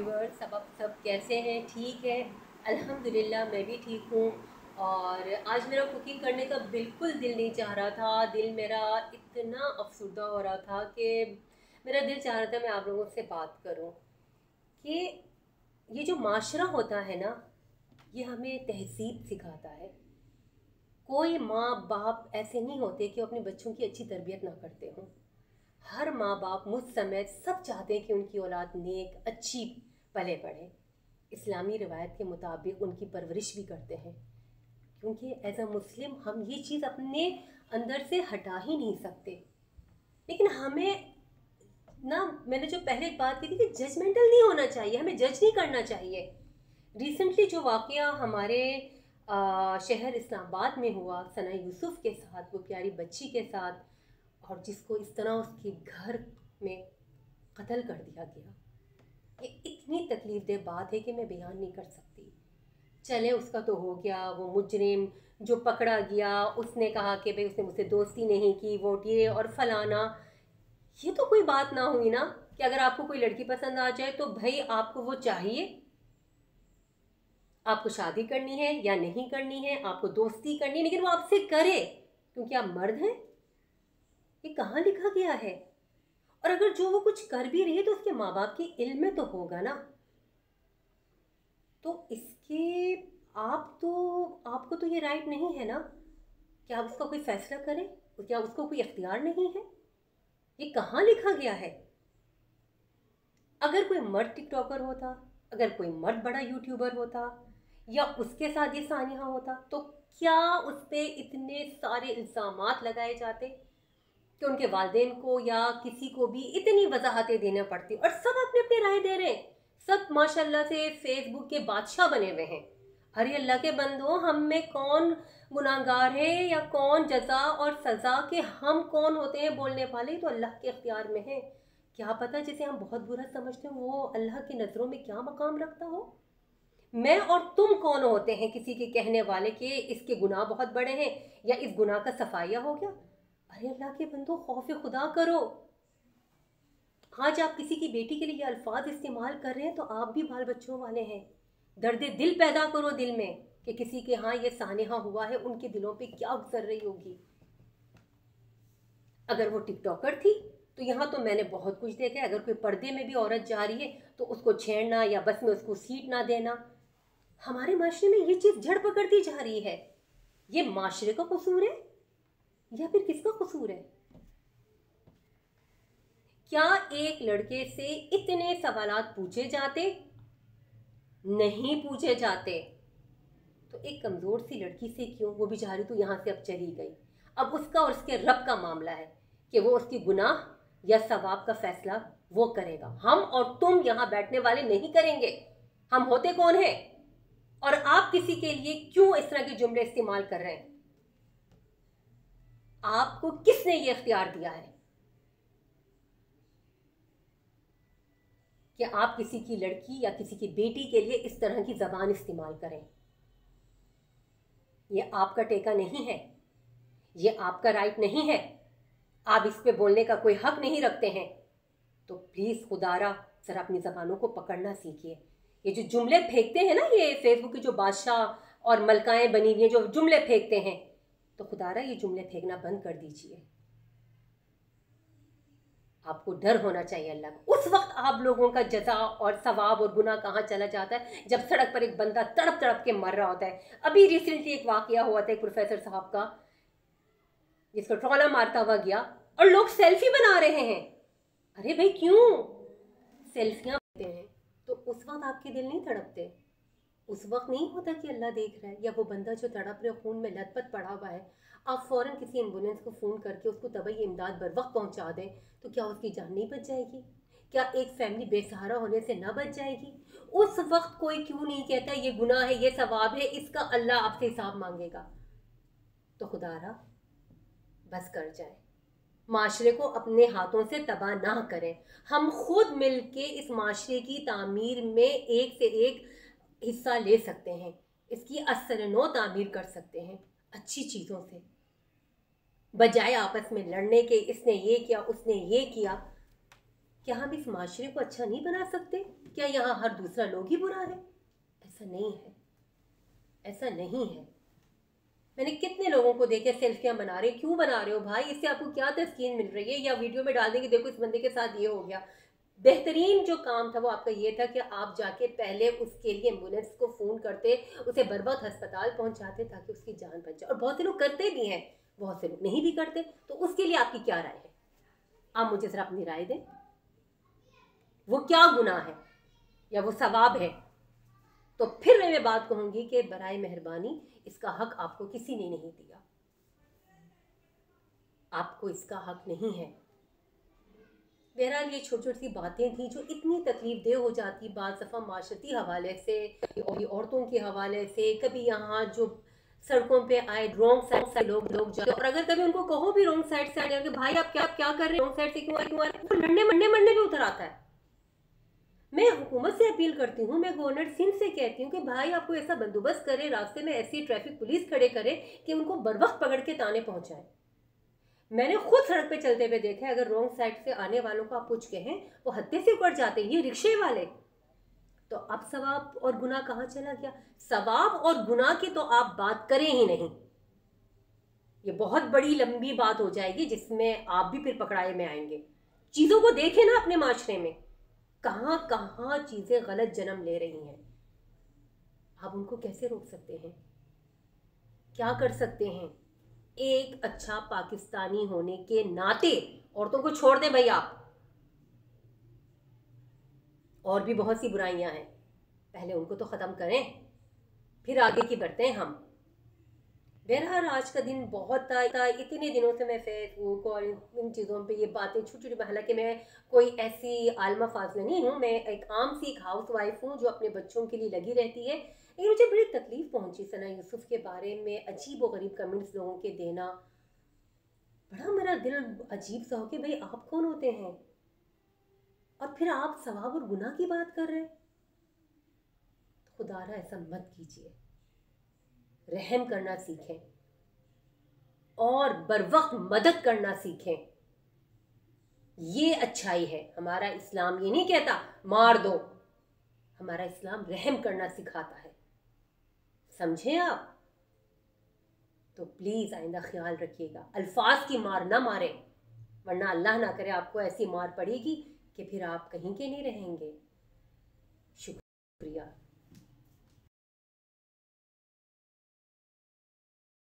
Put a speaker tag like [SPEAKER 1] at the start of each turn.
[SPEAKER 1] Viewers सब कैसे हैं? ठीक है, अल्हम्दुलिल्लाह मैं भी ठीक हूँ। और आज मेरा कुकिंग करने का बिल्कुल दिल नहीं चाह रहा था। दिल मेरा इतना अफसुर्दा हो रहा था कि मेरा दिल चाह रहा था मैं आप लोगों से बात करूँ कि ये जो माशरा होता है ना, ये हमें तहज़ीब सिखाता है। कोई माँ बाप ऐसे नहीं होते कि वो अपने बच्चों की अच्छी तरबियत ना करते हों। हर माँ बाप मुझ समेत सब चाहते हैं कि उनकी औलाद नेक अच्छी पले बढ़े। इस्लामी रिवायत के मुताबिक उनकी परवरिश भी करते हैं, क्योंकि एज अ मुस्लिम हम ये चीज़ अपने अंदर से हटा ही नहीं सकते। लेकिन हमें ना, मैंने जो पहले बात की थी कि जजमेंटल नहीं होना चाहिए, हमें जज नहीं करना चाहिए। रिसेंटली जो वाक़या हमारे शहर इस्लामाबाद में हुआ सना यूसुफ के साथ, वो प्यारी बच्ची के साथ, और जिसको इस तरह उसके घर में कत्ल कर दिया गया, ये इतनी तकलीफ दह बात है कि मैं बयान नहीं कर सकती। चले उसका तो हो गया, वो मुजरिम जो पकड़ा गया उसने कहा कि भाई उसने मुझसे दोस्ती नहीं की, वोट ये और फलाना। ये तो कोई बात ना हुई ना कि अगर आपको कोई लड़की पसंद आ जाए तो भाई आपको वो चाहिए, आपको शादी करनी है या नहीं करनी है, आपको दोस्ती करनी है, लेकिन वो आपसे करे क्योंकि आप मर्द हैं। ये कहाँ लिखा गया है? और अगर जो वो कुछ कर भी रही है तो उसके माँ बाप के इल्म में तो होगा ना। तो इसके आपको तो ये राइट नहीं है ना कि आप उसका कोई फैसला करें? क्या उसको कोई इख्तियार नहीं है? ये कहाँ लिखा गया है? अगर कोई मर्द टिकटॉकर होता, अगर कोई मर्द बड़ा यूट्यूबर होता या उसके साथ ये सानिया होता, तो क्या उस पर इतने सारे इल्ज़ामात लगाए जाते कि उनके वालिदैन को या किसी को भी इतनी वजाहतें देना पड़ती? और सब अपने अपने राय दे रहे हैं, सब माशाल्लाह से फेसबुक के बादशाह बने हुए हैं। अरे अल्लाह के बंदो, हम में कौन गुनाहगार है या कौन जजा और सज़ा के हम कौन होते हैं बोलने वाले? तो अल्लाह के इख्तियार में है। क्या पता जिसे हम बहुत बुरा समझते हैं वो अल्लाह की नज़रों में क्या मकाम रखता हो। मैं और तुम कौन होते हैं किसी के कहने वाले कि इसके गुनाह बहुत बड़े हैं या इस गुनाह का सफाया हो गया? अरे अल्लाह के बंदो, खौफ खुदा करो। आज आप किसी की बेटी के लिए ये अल्फाज इस्तेमाल कर रहे हैं तो आप भी बाल बच्चों वाले हैं। दर्द दिल पैदा करो दिल में कि किसी के यहाँ ये सानेहा हुआ है, उनके दिलों पे क्या गुजर रही होगी। अगर वो टिकटॉकर थी तो यहाँ तो मैंने बहुत कुछ देखा है। अगर कोई पर्दे में भी औरत जा रही है तो उसको छेड़ना या बस में उसको सीट ना देना। हमारे माशरे में ये चीज़ जड़ पकड़ती जा रही है। ये माशरे का कसूर है या फिर किसका कसूर है? क्या एक लड़के से इतने सवालात पूछे जाते? नहीं पूछे जाते। तो एक कमज़ोर सी लड़की से क्यों? वो बेचारी तो यहाँ से अब चली गई। अब उसका और उसके रब का मामला है कि वो उसकी गुनाह या सवाब का फैसला वो करेगा। हम और तुम यहाँ बैठने वाले नहीं करेंगे। हम होते कौन हैं? और आप किसी के लिए क्यों इस तरह के जुमले इस्तेमाल कर रहे हैं? आपको किसने ये इख्तियार दिया है कि आप किसी की लड़की या किसी की बेटी के लिए इस तरह की जबान इस्तेमाल करें? ये आपका टेका नहीं है, ये आपका राइट नहीं है, आप इस पे बोलने का कोई हक नहीं रखते हैं। तो प्लीज़ खुदारा ज़रा अपनी ज़बानों को पकड़ना सीखिए। ये जो जुमले फेंकते हैं ना, ये फेसबुक के जो बादशाह और मलकाएं बनी हुई हैं जो जुमले फेंकते हैं, तो खुदारा ये जुमले फेंकना बंद कर दीजिए। आपको डर होना चाहिए अल्लाह का। उस वक्त आप लोगों का जजा और सवाब और गुनाह कहाँ चला जाता है जब सड़क पर एक बंदा तड़प तड़प के मर रहा होता है। अभी रिसेंटली एक वाकया हुआ था एक प्रोफेसर साहब का, जिसको ट्रॉला मारता हुआ गया और लोग सेल्फी बना रहे हैं। अरे भाई, क्यों सेल्फियां लेते हैं? तो उस वक्त आपके दिल नहीं तड़पते? उस वक्त नहीं होता कि अल्लाह देख रहा है? या वो बंदा जो तड़प रहे खून में लथपथ पड़ा हुआ है, आप फ़ौरन किसी एम्बुलेंस को फ़ोन करके उसको तबई इमदाद बर वक्त पहुंचा दें, तो क्या उसकी जान नहीं बच जाएगी? क्या एक फैमिली बेसहारा होने से ना बच जाएगी? उस वक्त कोई क्यों नहीं कहता ये गुनाह है, ये सवाब है, इसका अल्लाह आपसे हिसाब मांगेगा? तो खुदारा बस कर जाए, माशरे को अपने हाथों से तबाह ना करें। हम खुद मिलके इस माशरे की तामीर में एक से एक हिस्सा ले सकते हैं, इसकी असर नो तामीर कर सकते हैं अच्छी चीज़ों से, बजाय आपस में लड़ने के इसने ये किया उसने ये किया। क्या हम इस माशरे को अच्छा नहीं बना सकते? क्या यहाँ हर दूसरा लोग ही बुरा है? ऐसा नहीं है, ऐसा नहीं है। मैंने कितने लोगों को देखे सेल्फियां बना रहे। क्यों बना रहे हो भाई? इससे आपको क्या तस्कीन मिल रही है? या वीडियो में डाल देंगे देखो इस बंदे के साथ ये हो गया। बेहतरीन जो काम था वो आपका ये था कि आप जाके पहले उसके लिए एम्बुलेंस को फ़ोन करते, उसे बर्बाद अस्पताल पहुंचाते ताकि उसकी जान बच जाए। और बहुत से लोग करते भी हैं, बहुत से लोग नहीं भी करते। तो उसके लिए आपकी क्या राय है? आप मुझे ज़रा अपनी राय दें। वो क्या गुनाह है या वो सवाब है? तो फिर मैं बात कहूंगी कि बराए मेहरबानी इसका हक आपको किसी ने नहीं दिया, आपको इसका हक नहीं है। बहरहाल ये छोटी छोटी सी बातें थी जो इतनी तकलीफ दे हो जाती, बाद दफ़ा माशरती हवाले से और औरतों के हवाले से। कभी यहाँ जो सड़कों पे आए रॉन्ग साइड से लोग जाते, और अगर कभी उनको कहो भी रॉन्ग साइड से आने कि भाई आप क्या कर रहे हैं, रॉन्ग साइड से क्यों आ रहे, वो लड़ने मरने पे उतर आता है। मैं हुकूमत से अपील करती हूँ, मैं गवर्नर सिंध से कहती हूँ कि भाई आपको ऐसा बंदोबस्त करे, रास्ते में ऐसी ट्रैफिक पुलिस खड़े करे कि उनको बर वक्त पकड़ के ताने पहुंचाए। मैंने खुद सड़क पे चलते हुए देखा है, अगर रॉन्ग साइड से आने वालों को आप कुछ कहें वो हत्थे से ऊपर जाते हैं, ये रिक्शे वाले। तो अब सवाब और गुनाह कहाँ चला गया? सवाब और गुनाह की तो आप बात करें ही नहीं, ये बहुत बड़ी लंबी बात हो जाएगी जिसमें आप भी फिर पकड़ाए में आएंगे। चीजों को देखें ना अपने माशरे में, कहां कहां चीजें गलत जन्म ले रही हैं। आप उनको कैसे रोक सकते हैं? क्या कर सकते हैं? एक अच्छा पाकिस्तानी होने के नाते औरतों को छोड़ दें भाई आप। और भी बहुत सी बुराइयां हैं, पहले उनको तो ख़त्म करें, फिर आगे की बढ़ते हैं हम। बहरहाल आज का दिन बहुत था, इतने दिनों से मैं फेसबुक और इन चीज़ों पे ये बातें छोटी छोटी, हालांकि मैं कोई ऐसी आलमा फाजला नहीं हूँ, मैं एक आम सी एक हाउस वाइफ हूँ जो अपने बच्चों के लिए लगी रहती है। लेकिन मुझे बड़ी तकलीफ पहुंची सना यूसुफ के बारे में, अजीब व गरीब कमेंट्स लोगों के देना। बड़ा मेरा दिल अजीब सा हो कि भाई आप कौन होते हैं और फिर आप सवाब और गुनाह की बात कर रहे हैं। खुदारा ऐसा मत कीजिए, रहम करना सीखें और बर वक्त मदद करना सीखें। ये अच्छाई है। हमारा इस्लाम ये नहीं कहता मार दो, हमारा इस्लाम रहम करना सिखाता है। समझे आप? तो प्लीज आइंदा ख्याल रखिएगा, अल्फाज की मार ना मारे, वरना अल्लाह ना करे आपको ऐसी मार पड़ेगी कि फिर आप कहीं के नहीं रहेंगे। शुक्रिया।